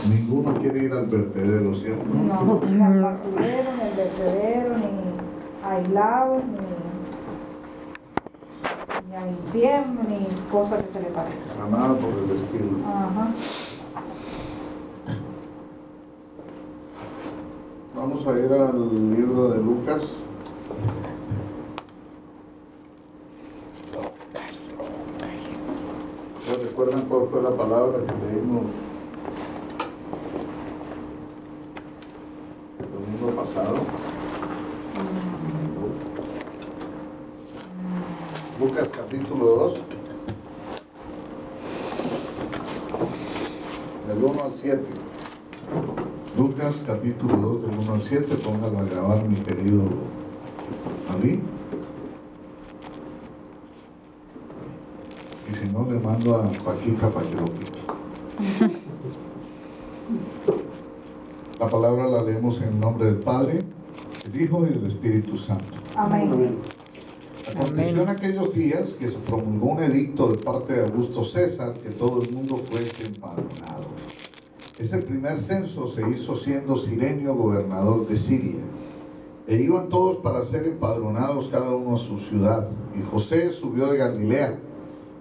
Ninguno quiere ir al vertedero, ¿cierto? No, ni al basurero, ni al vertedero, ni aislados, ni al infierno, ni cosa que se le parezca. A nada por el estilo. Ajá. Vamos a ir al libro de Lucas. ¿Se recuerdan cuál fue la palabra que leímos el domingo pasado? Lucas capítulo 2, del 1 al 7. Lucas capítulo 2, del 1 al 7, póngalo a grabar, mi querido David. Y si no, le mando a Paquita para que lo quite. La palabra la leemos en el nombre del Padre, del Hijo y del Espíritu Santo. Amén. Aconteció en aquellos días que se promulgó un edicto de parte de Augusto César que todo el mundo fuese empadronado. Ese primer censo se hizo siendo Cirenio gobernador de Siria. E iban todos para ser empadronados cada uno a su ciudad. Y José subió de Galilea,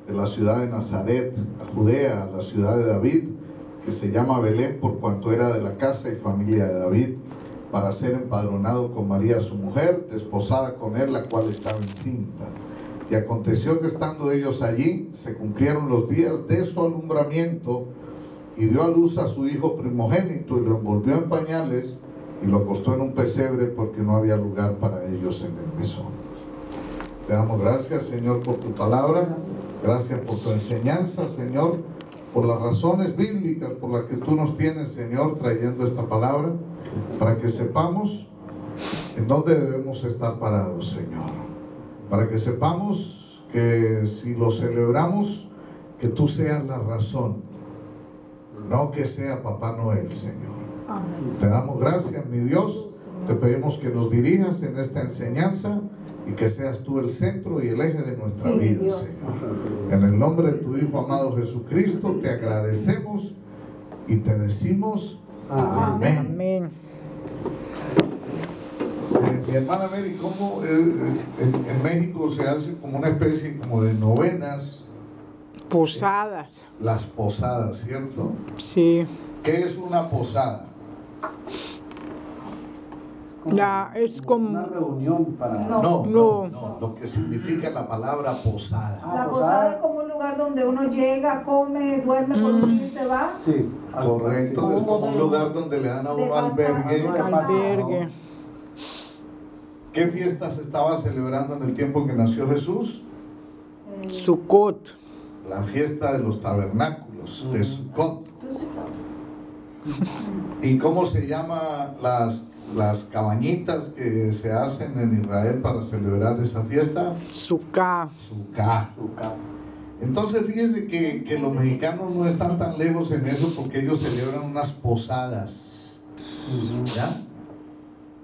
de la ciudad de Nazaret, a Judea, a la ciudad de David, que se llama Belén por cuanto era de la casa y familia de David, para ser empadronado con María su mujer, desposada con él, la cual estaba encinta. Y aconteció que estando ellos allí, se cumplieron los días de su alumbramiento, y dio a luz a su hijo primogénito, y lo envolvió en pañales, y lo acostó en un pesebre, porque no había lugar para ellos en el mesón. Te damos gracias, Señor, por tu palabra, gracias por tu enseñanza, Señor, por las razones bíblicas por las que tú nos tienes, Señor, trayendo esta palabra, para que sepamos en dónde debemos estar parados, Señor. Para que sepamos que si lo celebramos, que tú seas la razón, no que sea Papá Noel, Señor. Amén. Te damos gracias, mi Dios. Te pedimos que nos dirijas en esta enseñanza y que seas tú el centro y el eje de nuestra vida, Dios. Señor. En el nombre de tu Hijo amado Jesucristo, te agradecemos y te decimos amén. Amén. Mi hermana Mary, ¿cómo en México se hace como una especie como de novenas? Posadas. Las posadas, ¿cierto? Sí. ¿Qué es una posada? Es como una reunión para... No, lo que significa la palabra posada. La posada es como un lugar donde uno llega, come, duerme por un día y se va. Sí, Correcto, es como un lugar donde le dan a uno albergue. albergue. ¿Qué fiestas estaba celebrando en el tiempo que nació Jesús? Sukkot. La fiesta de los tabernáculos, de Sukkot. ¿Y cómo se llama las cabañitas que se hacen en Israel para celebrar esa fiesta? Sukkah. Sukkah. Entonces fíjense que los mexicanos no están tan lejos en eso porque ellos celebran unas posadas. ¿Ya?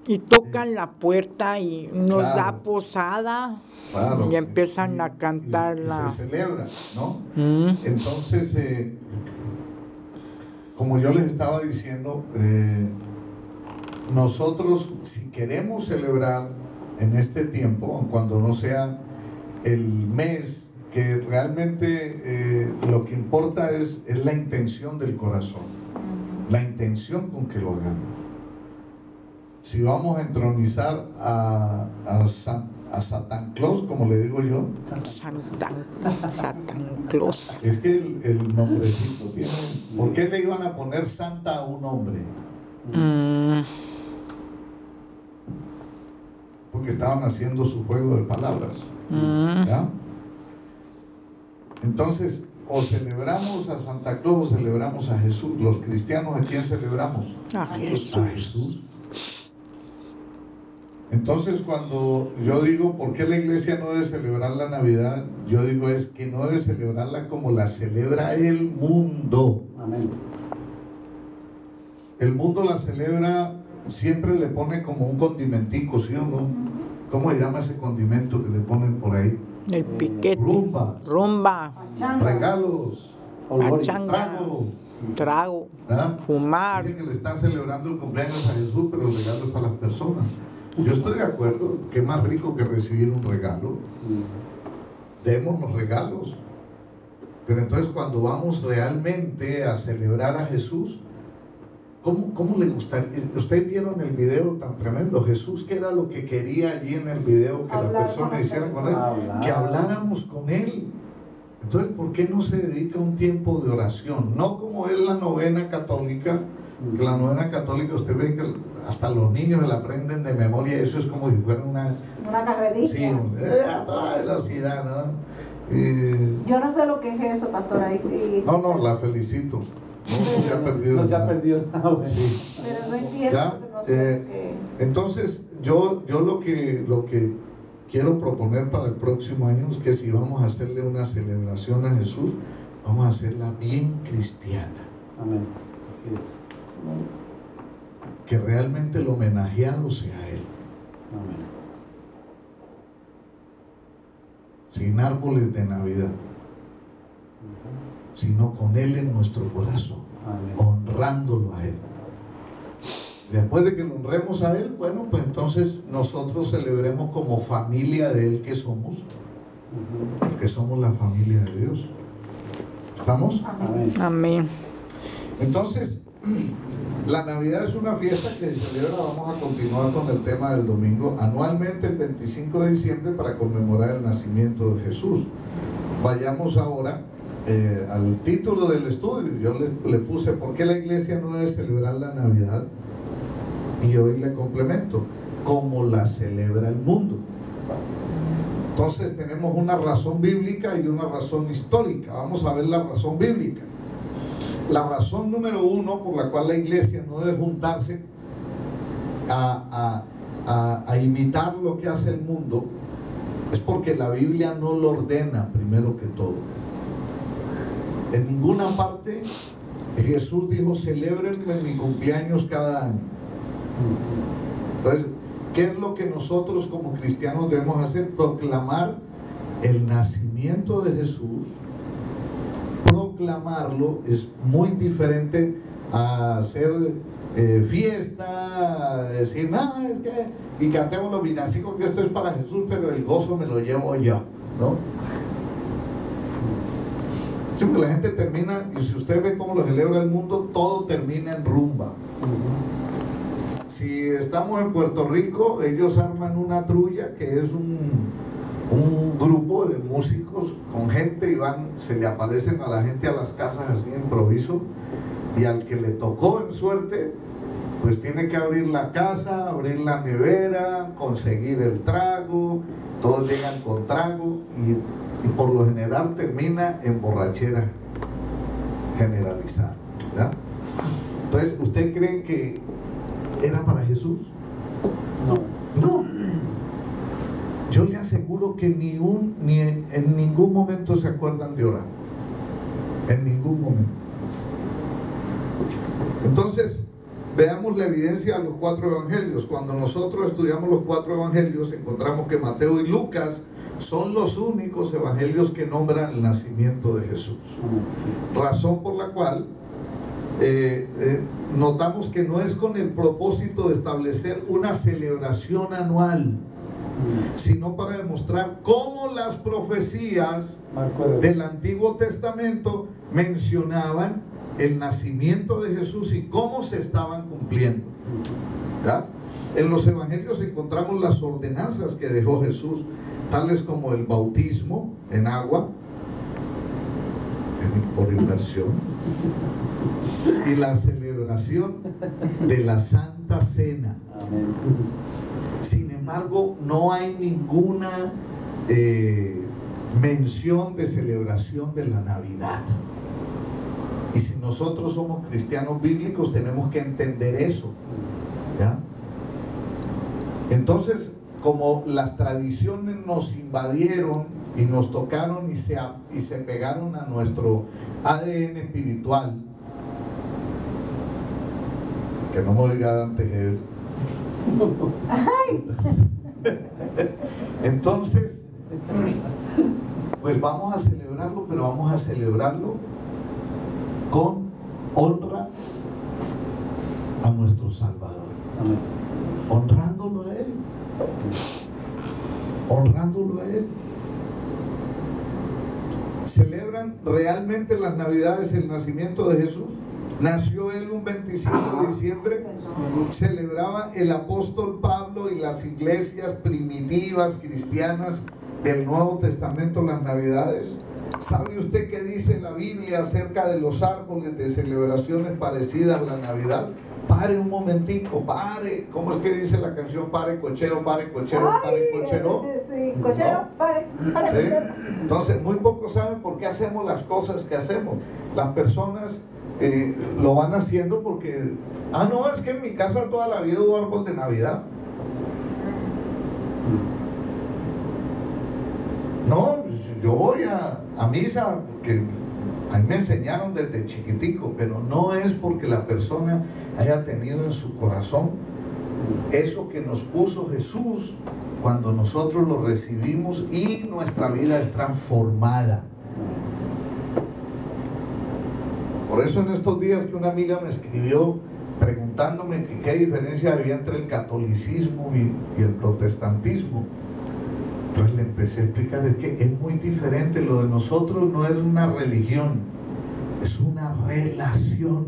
Y tocan la puerta y nos Claro. da posada. Claro. Y empiezan a cantar y la... se celebra, ¿no? Mm. Entonces, como yo les estaba diciendo, nosotros si queremos celebrar en este tiempo, cuando no sea el mes, que realmente lo que importa es la intención del corazón, la intención con que lo hagamos. Si vamos a entronizar a Satan Claus, como le digo yo, Satan Claus. es que el nombrecito tiene... ¿Por qué le iban a poner Santa a un hombre? Porque estaban haciendo su juego de palabras. ¿Ya? Entonces, o celebramos a Santa Claus o celebramos a Jesús. Los cristianos, ¿a quién celebramos? A Jesús. A Jesús. Entonces, cuando yo digo, ¿por qué la iglesia no debe celebrar la Navidad? Yo digo, es que no debe celebrarla como la celebra el mundo. Amén. El mundo la celebra, siempre le pone como un condimentico, ¿sí o no? ¿Cómo se llama ese condimento que le ponen por ahí? El piquete. Rumba, Rumba. Changa. regalos, Pachanga. trago, trago, ¿Ah? fumar. Dicen que le están celebrando el cumpleaños a Jesús, pero el regalo es para las personas. Yo estoy de acuerdo, que es más rico que recibir un regalo. Démonos regalos. Pero entonces cuando vamos realmente a celebrar a Jesús, ¿cómo le gustaría? Ustedes vieron el video tan tremendo. Jesús, ¿qué era lo que quería allí en el video que las personas hicieran con él? Que habláramos con él. Entonces, ¿por qué no se dedica un tiempo de oración? No como es la novena católica, que la novena católica, usted ve que hasta los niños la aprenden de memoria, eso es como si fuera una carrerita. Sí, a toda velocidad, ¿no? Yo no sé lo que es eso, pastor, ahí sí. No, la felicito. No se ha perdido. No se ha perdido nada. Sí. Pero no entiendo. ¿Ya? No sé Entonces, yo lo que quiero proponer para el próximo año es que si vamos a hacerle una celebración a Jesús, vamos a hacerla bien cristiana. Amén. Así es. Que realmente el homenajeado sea Él. Amén. Sin árboles de Navidad, sino con Él en nuestro corazón, honrándolo a Él. Después de que lo honremos a Él, bueno, pues entonces nosotros celebremos como familia de Él que somos, porque somos la familia de Dios. ¿Estamos? Amén. Amén. Entonces, la Navidad es una fiesta que se celebra, vamos a continuar con el tema del domingo, anualmente el 25 de diciembre para conmemorar el nacimiento de Jesús. Vayamos ahora al título del estudio. Yo le puse ¿por qué la iglesia no debe celebrar la Navidad? Y hoy le complemento, como la celebra el mundo. Entonces tenemos una razón bíblica y una razón histórica. Vamos a ver la razón bíblica. La razón número uno por la cual la iglesia no debe juntarse a imitar lo que hace el mundo es porque la Biblia no lo ordena primero que todo. En ninguna parte Jesús dijo celébrenme mi cumpleaños cada año. Entonces, ¿qué es lo que nosotros como cristianos debemos hacer? Proclamar el nacimiento de Jesús. Proclamarlo es muy diferente a hacer fiesta, decir, no, es que, y cantemos los villancicos que esto es para Jesús, pero el gozo me lo llevo yo, ¿no? Siempre la gente termina, y si usted ve cómo lo celebra el mundo, todo termina en rumba. Si estamos en Puerto Rico, ellos arman una trulla que es un grupo de músicos con gente y se le aparecen a la gente a las casas así de improviso, y al que le tocó en suerte pues tiene que abrir la casa, abrir la nevera, conseguir el trago, todos llegan con trago y por lo general termina en borrachera generalizada, ¿verdad? Entonces, ¿usted cree que era para Jesús? No. Yo le aseguro que ni en ningún momento se acuerdan de orar. En ningún momento. Entonces, veamos la evidencia de los 4 evangelios. Cuando nosotros estudiamos los 4 evangelios, encontramos que Mateo y Lucas son los únicos evangelios que nombran el nacimiento de Jesús. Razón por la cual notamos que no es con el propósito de establecer una celebración anual, sino para demostrar cómo las profecías del Antiguo Testamento mencionaban el nacimiento de Jesús y cómo se estaban cumpliendo. ¿Ya? En los evangelios encontramos las ordenanzas que dejó Jesús, tales como el bautismo en agua, por inmersión, y la celebración de la Santa Cena. Sin embargo, no hay ninguna mención de celebración de la Navidad. Y si nosotros somos cristianos bíblicos, tenemos que entender eso, ¿ya? Entonces, como las tradiciones nos invadieron y nos tocaron y se pegaron a nuestro ADN espiritual, que no me oiga antes él. Entonces, pues vamos a celebrarlo, pero vamos a celebrarlo con honra a nuestro Salvador, Amén. honrándolo a Él, honrándolo a Él. ¿Celebran realmente las Navidades el nacimiento de Jesús? Nació Él un 25 de diciembre. Celebraba el apóstol Pablo y las iglesias primitivas cristianas del Nuevo Testamento las Navidades. ¿Sabe usted qué dice la Biblia acerca de los árboles de celebraciones parecidas a la Navidad? Pare un momentico, pare. ¿Cómo es que dice la canción? Pare cochero, pare cochero, pare cochero. Sí, cochero, ¿No? pare ¿Sí? cochero. Entonces, muy pocos saben por qué hacemos las cosas que hacemos. Las personas lo van haciendo porque, no, es que en mi casa toda la vida hubo árbol de Navidad. No, yo voy a misa porque a mí me enseñaron desde chiquitico, pero no es porque la persona haya tenido en su corazón eso que nos puso Jesús cuando nosotros lo recibimos y nuestra vida es transformada. Por eso en estos días que una amiga me escribió preguntándome que qué diferencia había entre el catolicismo y el protestantismo, entonces le empecé a explicar, es que es muy diferente. Lo de nosotros no es una religión, es una relación.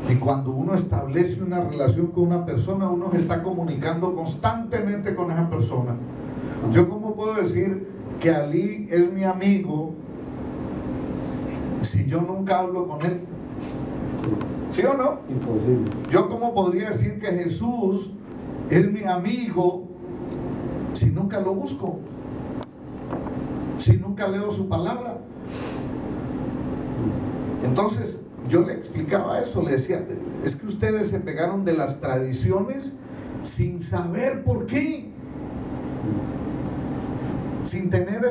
Y cuando uno establece una relación con una persona, uno se está comunicando constantemente con esa persona. Yo, ¿cómo puedo decir que Ali es mi amigo si yo nunca hablo con él? ¿Sí o no? Imposible. Yo, ¿cómo podría decir que Jesús es mi amigo si nunca lo busco? Si nunca leo su palabra. Entonces yo le explicaba eso, le decía, es que ustedes se pegaron de las tradiciones sin saber por qué, sin tener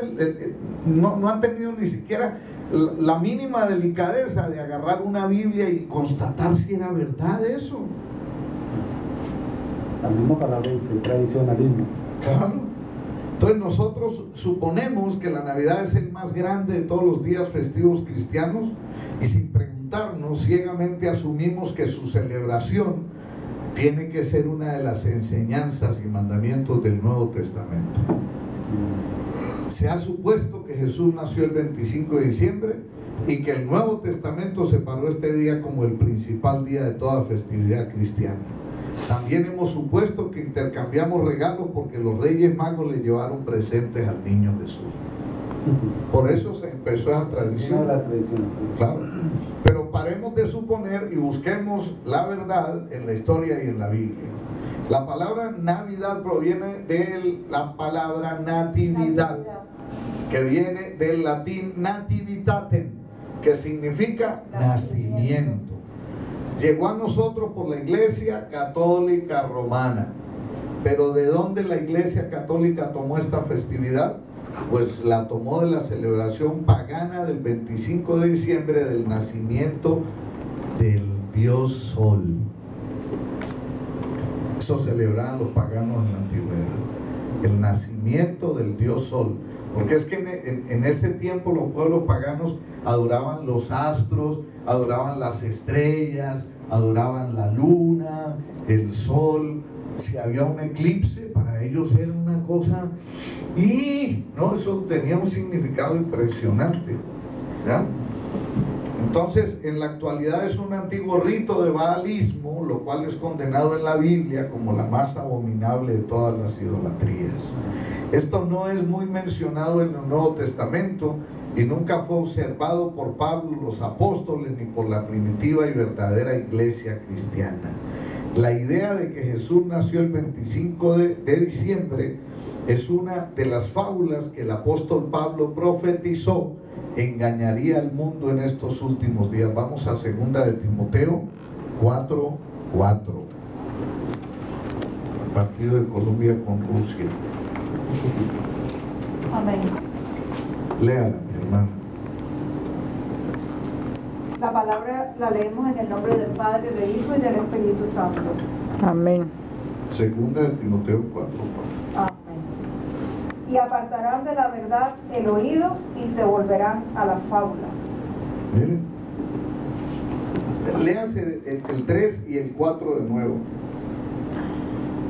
no han tenido ni siquiera la mínima delicadeza de agarrar una Biblia y constatar si era verdad eso. La misma palabra dice tradicionalismo. Claro. Entonces nosotros suponemos que la Navidad es el más grande de todos los días festivos cristianos y sin preguntarnos ciegamente asumimos que su celebración tiene que ser una de las enseñanzas y mandamientos del Nuevo Testamento. Se ha supuesto que Jesús nació el 25 de diciembre y que el Nuevo Testamento separó este día como el principal día de toda festividad cristiana. También hemos supuesto que intercambiamos regalos porque los Reyes Magos le llevaron presentes al niño Jesús. Por eso se empezó esa tradición. Una de las tradiciones. Claro. Pero paremos de suponer y busquemos la verdad en la historia y en la Biblia. La palabra Navidad proviene de la palabra natividad, que viene del latín nativitatem, que significa nacimiento. Llegó a nosotros por la Iglesia Católica Romana. Pero ¿de dónde la Iglesia Católica tomó esta festividad? Pues la tomó de la celebración pagana del 25 de diciembre del nacimiento del Dios Sol. Eso celebraban los paganos en la antigüedad, el nacimiento del Dios Sol. Porque es que en ese tiempo los pueblos paganos adoraban los astros, adoraban las estrellas, adoraban la luna, el sol. Si había un eclipse, para ellos era una cosa, y no, eso tenía un significado impresionante, ¿ya? Entonces, en la actualidad es un antiguo rito de baalismo, lo cual es condenado en la Biblia como la más abominable de todas las idolatrías. Esto no es muy mencionado en el Nuevo Testamento y nunca fue observado por Pablo, los apóstoles, ni por la primitiva y verdadera iglesia cristiana. La idea de que Jesús nació el 25 de diciembre es una de las fábulas que el apóstol Pablo profetizó engañaría al mundo en estos últimos días. Vamos a 2 de Timoteo 4:4. El partido de Colombia con Rusia. Amén. Léala, mi hermano. La palabra la leemos en el nombre del Padre, del Hijo y del Espíritu Santo. Amén. 2 de Timoteo 4:4. Amén. Y apartarán de la verdad el oído y se volverán a las fábulas. Miren, Léase el 3 y el 4 de nuevo.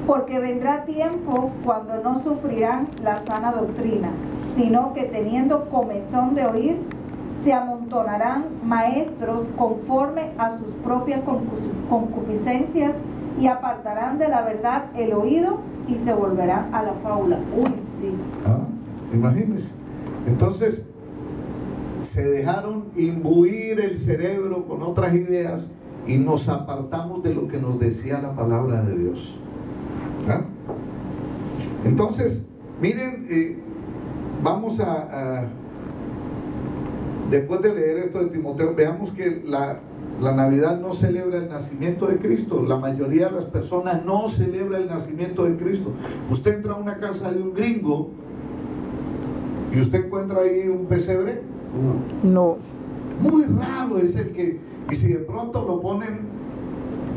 Porque vendrá tiempo cuando no sufrirán la sana doctrina, sino que teniendo comezón de oír, se amontonarán maestros conforme a sus propias concupiscencias y apartarán de la verdad el oído y se volverán a la fábula. Uy, sí. Imagínense. Entonces, se dejaron imbuir el cerebro con otras ideas y nos apartamos de lo que nos decía la palabra de Dios. Entonces, miren, vamos después de leer esto de Timoteo, veamos que la Navidad no celebra el nacimiento de Cristo. La mayoría de las personas no celebra el nacimiento de Cristo. Usted entra a una casa de un gringo y usted encuentra ahí un pesebre. No. Muy raro es el que, y si de pronto lo ponen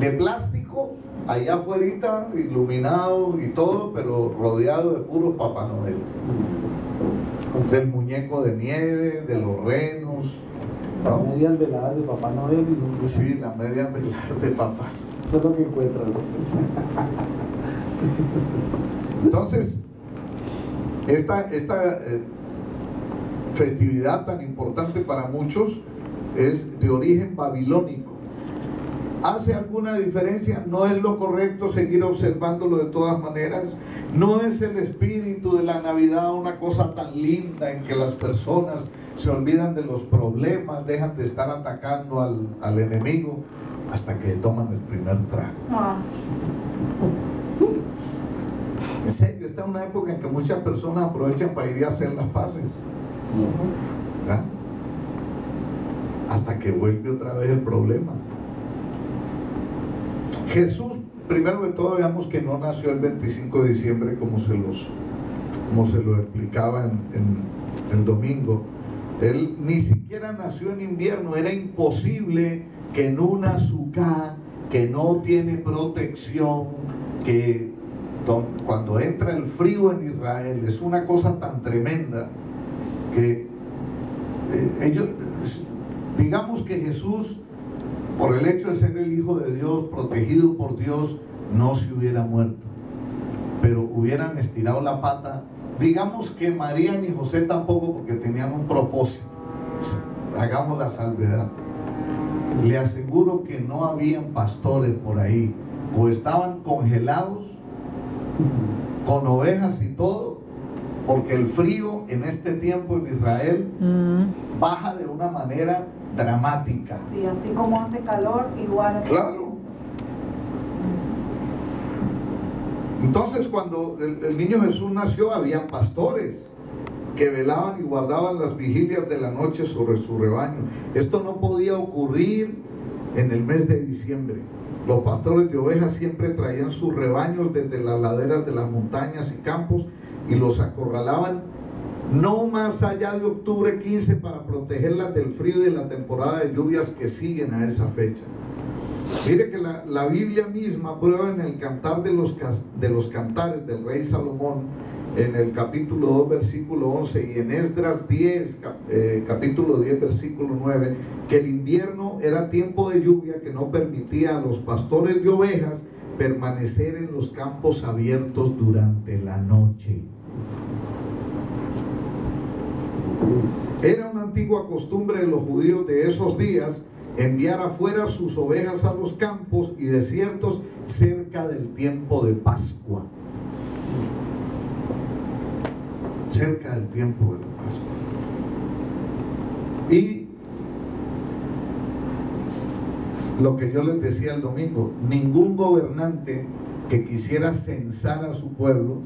de plástico, allá afuera, iluminado y todo, pero rodeado de puro Papá Noel. Del muñeco de nieve, de los renos. Las medias veladas de Papá Noel. Sí, las medias veladas de Papá. Eso es lo que encuentran. Entonces, esta festividad tan importante para muchos es de origen babilónico. ¿Hace alguna diferencia? ¿No es lo correcto seguir observándolo de todas maneras? ¿No es el espíritu de la Navidad una cosa tan linda en que las personas se olvidan de los problemas, dejan de estar atacando al enemigo hasta que toman el primer trago? En serio, esta es una época en que muchas personas aprovechan para ir a hacer las paces. ¿Verdad? Hasta que vuelve otra vez el problema. Jesús, primero de todo, veamos que no nació el 25 de diciembre como se lo explicaba en el domingo. Él ni siquiera nació en invierno. Era imposible que en una ciudad que no tiene protección, que cuando entra el frío en Israel es una cosa tan tremenda que ellos, digamos que Jesús, por el hecho de ser el Hijo de Dios, protegido por Dios, no se hubiera muerto, pero hubieran estirado la pata. Digamos que María ni José tampoco, porque tenían un propósito. Hagamos la salvedad. Le aseguro que no habían pastores por ahí, o estaban congelados con ovejas y todo, porque el frío en este tiempo en Israel baja de una manera dramática. Sí, así como hace calor, igual. Claro. Entonces, cuando el niño Jesús nació, habían pastores que velaban y guardaban las vigilias de la noche sobre su rebaño. Esto no podía ocurrir en el mes de diciembre. Los pastores de ovejas siempre traían sus rebaños desde las laderas de las montañas y campos y los acorralaban no más allá de octubre 15 para protegerlas del frío y de la temporada de lluvias que siguen a esa fecha. Mire que la Biblia misma prueba en el Cantar de los Cantares del rey Salomón, en el capítulo 2 versículo 11, y en Esdras 10 capítulo 10 versículo 9, que el invierno era tiempo de lluvia que no permitía a los pastores de ovejas permanecer en los campos abiertos durante la noche. Era una antigua costumbre de los judíos de esos días enviar afuera sus ovejas a los campos y desiertos cerca del tiempo de Pascua. Cerca del tiempo de la Pascua. Y lo que yo les decía el domingo, ningún gobernante que quisiera censar a su pueblo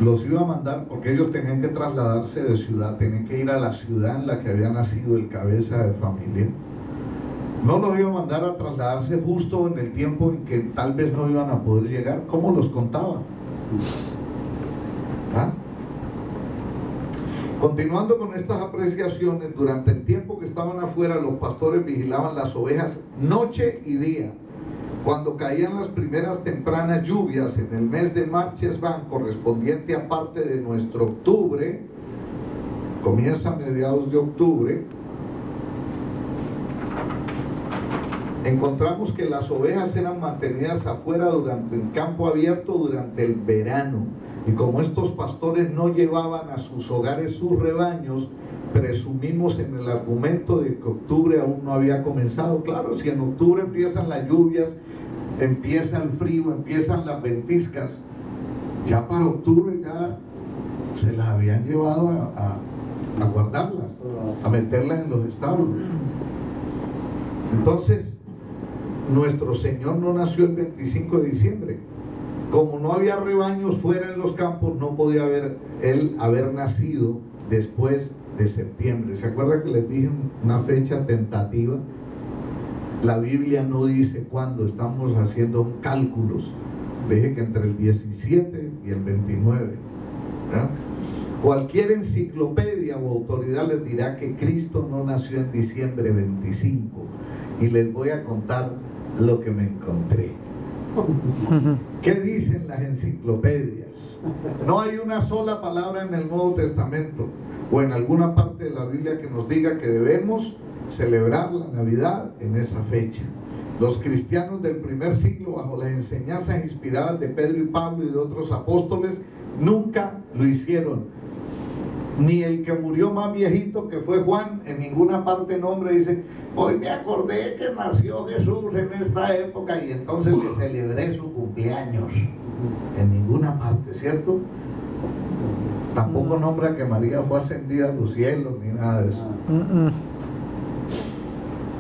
los iba a mandar, porque ellos tenían que trasladarse de ciudad, tenían que ir a la ciudad en la que había nacido el cabeza de familia. No los iba a mandar a trasladarse justo en el tiempo en que tal vez no iban a poder llegar. ¿Cómo los contaba? Continuando con estas apreciaciones, durante el tiempo que estaban afuera, los pastores vigilaban las ovejas noche y día. Cuando caían las primeras tempranas lluvias en el mes de Marchesban, correspondiente a parte de nuestro octubre, comienza a mediados de octubre, encontramos que las ovejas eran mantenidas afuera durante el campo abierto durante el verano. Y como estos pastores no llevaban a sus hogares sus rebaños, presumimos en el argumento de que octubre aún no había comenzado. Claro, si en octubre empiezan las lluvias, empieza el frío, empiezan las ventiscas, ya para octubre ya se las habían llevado a guardarlas, a meterlas en los establos. Entonces, nuestro Señor no nació el 25 de diciembre. Como no había rebaños fuera en los campos, no podía él haber nacido después de septiembre. ¿Se acuerda que les dije una fecha tentativa? La Biblia no dice cuándo, estamos haciendo cálculos. Dije que entre el 17 y el 29. ¿Ya? Cualquier enciclopedia o autoridad les dirá que Cristo no nació en diciembre 25. Y les voy a contar lo que me encontré. ¿Qué dicen las enciclopedias? No hay una sola palabra en el Nuevo Testamento o en alguna parte de la Biblia que nos diga que debemos celebrar la Navidad en esa fecha. Los cristianos del primer siglo, bajo las enseñanzas inspiradas de Pedro y Pablo y de otros apóstoles, nunca lo hicieron. Ni el que murió más viejito, que fue Juan, en ninguna parte nombra, dice: hoy me acordé que nació Jesús en esta época y entonces le celebré su cumpleaños. En ninguna parte, ¿cierto? Tampoco nombra que María fue ascendida a los cielos ni nada de eso.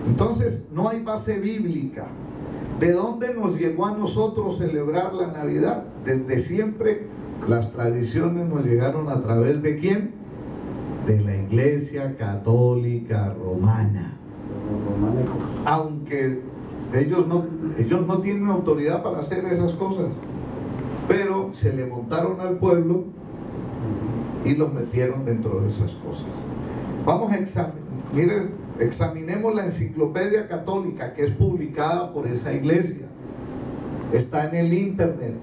Entonces no hay base bíblica. ¿De dónde nos llegó a nosotros celebrar la Navidad? Desde siempre las tradiciones nos llegaron a través de ¿quién? De la Iglesia Católica Romana. Aunque ellos no tienen autoridad para hacer esas cosas, pero se le montaron al pueblo y los metieron dentro de esas cosas. Vamos a examinemos la enciclopedia católica que es publicada por esa iglesia. Está en el internet.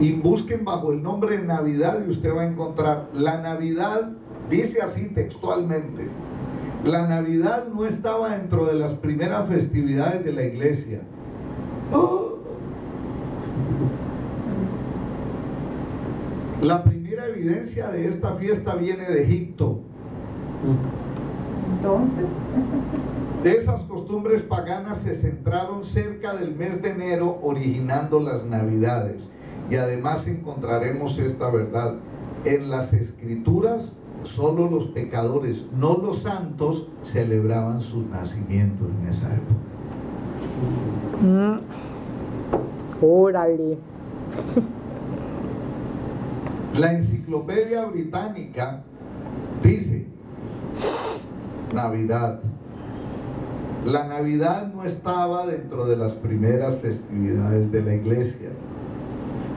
Y busquen bajo el nombre de Navidad y usted va a encontrar. La Navidad dice así textualmente: la Navidad no estaba dentro de las primeras festividades de la iglesia. La primera evidencia de esta fiesta viene de Egipto. Entonces, Esas costumbres paganas se centraron cerca del mes de enero, originando las Navidades. Y además encontraremos esta verdad: en las Escrituras solo los pecadores, no los santos, celebraban sus nacimientos en esa época. Órale. La enciclopedia británica dice: Navidad. La Navidad no estaba dentro de las primeras festividades de la iglesia.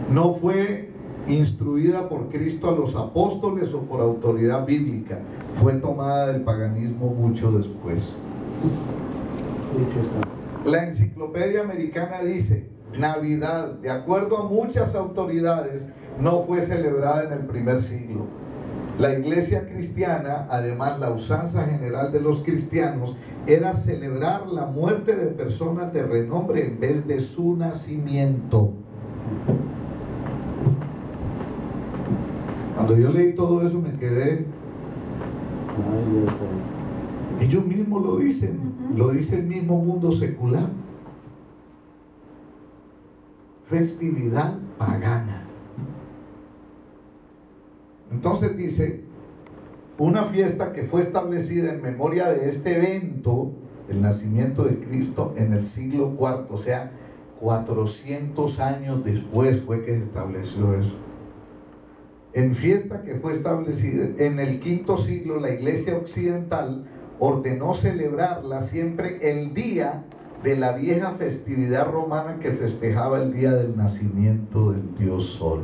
No fue instruida por Cristo a los apóstoles o por autoridad bíblica. Fue tomada del paganismo mucho después. La enciclopedia americana dice: Navidad, de acuerdo a muchas autoridades, no fue celebrada en el primer siglo. La iglesia cristiana, además, la usanza general de los cristianos era celebrar la muerte de personas de renombre en vez de su nacimiento. Cuando yo leí todo eso me quedé. Ellos mismos lo dicen, lo dice el mismo mundo secular. Festividad pagana. Entonces dice: una fiesta que fue establecida en memoria de este evento, el nacimiento de Cristo, en el siglo IV, o sea, 400 años después fue que se estableció eso. En fiesta que fue establecida en el V siglo, la iglesia occidental ordenó celebrarla siempre el día de la vieja festividad romana que festejaba el día del nacimiento del dios Sol.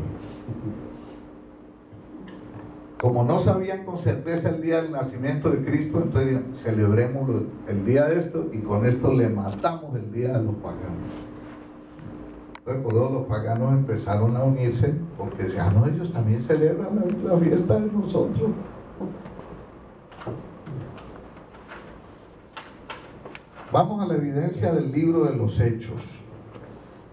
Como no sabían con certeza el día del nacimiento de Cristo, entonces celebremos el día de esto y con esto le matamos el día de los paganos. Entonces por eso los paganos empezaron a unirse, porque decían: no, ellos también celebran la fiesta de nosotros. Vamos a la evidencia del libro de los Hechos.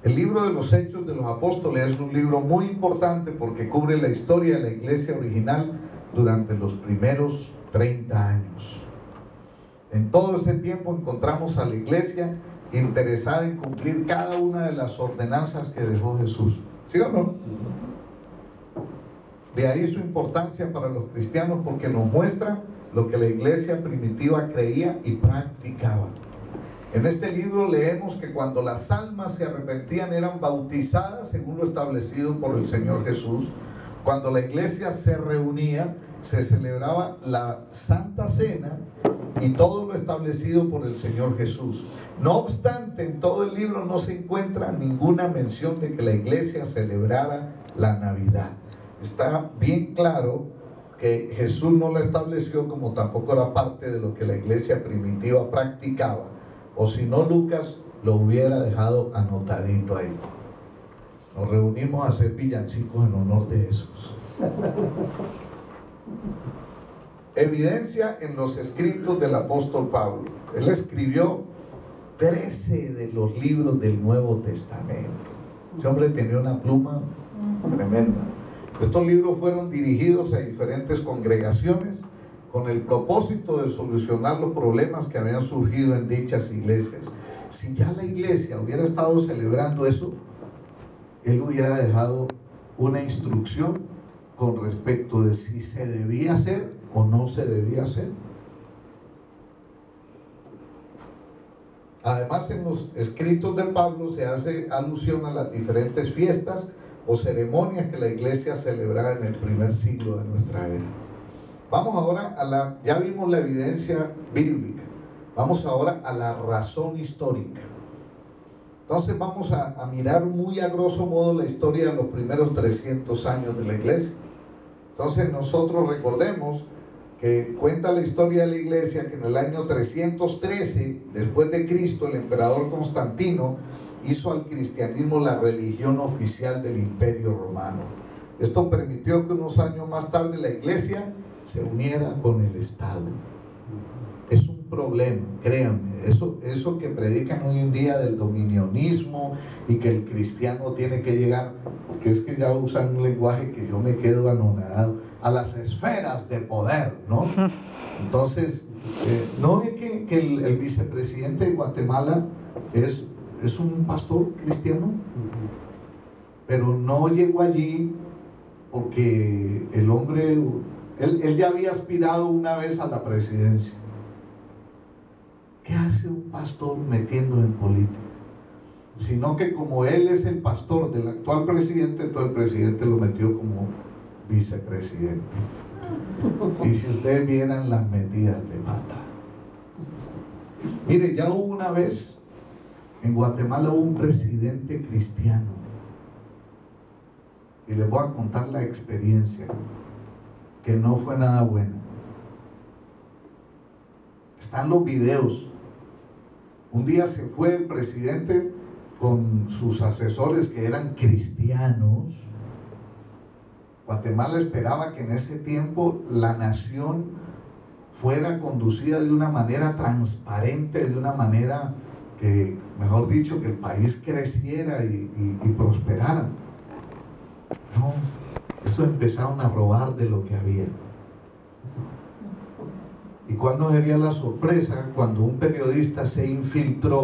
El libro de los Hechos de los Apóstoles es un libro muy importante porque cubre la historia de la iglesia original durante los primeros 30 años. En todo ese tiempo encontramos a la iglesia interesada en cumplir cada una de las ordenanzas que dejó Jesús. ¿Sí o no? De ahí su importancia para los cristianos, porque nos muestra lo que la iglesia primitiva creía y practicaba. En este libro leemos que cuando las almas se arrepentían eran bautizadas según lo establecido por el Señor Jesús. Cuando la iglesia se reunía, se celebraba la Santa Cena y todo lo establecido por el Señor Jesús. No obstante, en todo el libro no se encuentra ninguna mención de que la iglesia celebrara la Navidad. Está bien claro que Jesús no la estableció, como tampoco era parte de lo que la iglesia primitiva practicaba, o si no, Lucas lo hubiera dejado anotadito ahí. Nos reunimos a hacer villancicos en honor de Jesús. Evidencia en los escritos del apóstol Pablo. Él escribió 13 de los libros del Nuevo Testamento. Ese hombre tenía una pluma tremenda. Estos libros fueron dirigidos a diferentes congregaciones con el propósito de solucionar los problemas que habían surgido en dichas iglesias. Si ya la iglesia hubiera estado celebrando eso, él hubiera dejado una instrucción con respecto de si se debía hacer o no se debía hacer. Además, en los escritos de Pablo se hace alusión a las diferentes fiestas o ceremonias que la iglesia celebraba en el primer siglo de nuestra era. Vamos ahora ya vimos la evidencia bíblica, vamos ahora a la razón histórica. Entonces vamos a mirar muy a grosso modo la historia de los primeros 300 años de la iglesia. Entonces nosotros recordemos que cuenta la historia de la iglesia que en el año 313 después de Cristo, el emperador Constantino hizo al cristianismo la religión oficial del Imperio Romano. Esto permitió que unos años más tarde la iglesia se uniera con el Estado. Es un problema, créanme, eso que predican hoy en día del dominionismo y que el cristiano tiene que llegar, porque es que ya usan un lenguaje que yo me quedo anonadado, a las esferas de poder, ¿no? Entonces, ¿no ve que el vicepresidente de Guatemala es un pastor cristiano? Pero no llegó allí porque el hombre, él ya había aspirado una vez a la presidencia. ¿Qué hace un pastor metiendo en política? Sino que como él es el pastor del actual presidente, entonces el presidente lo metió como vicepresidente. Y si ustedes vieran las metidas de pata. Mire, ya hubo una vez en Guatemala un presidente cristiano. Y les voy a contar la experiencia, que no fue nada buena. Están los videos. Un día se fue el presidente con sus asesores que eran cristianos. Guatemala esperaba que en ese tiempo la nación fuera conducida de una manera transparente, de una manera que, mejor dicho, que el país creciera y prosperara. No, eso empezaron a robar de lo que había. ¿Y cuál no sería la sorpresa cuando un periodista se infiltró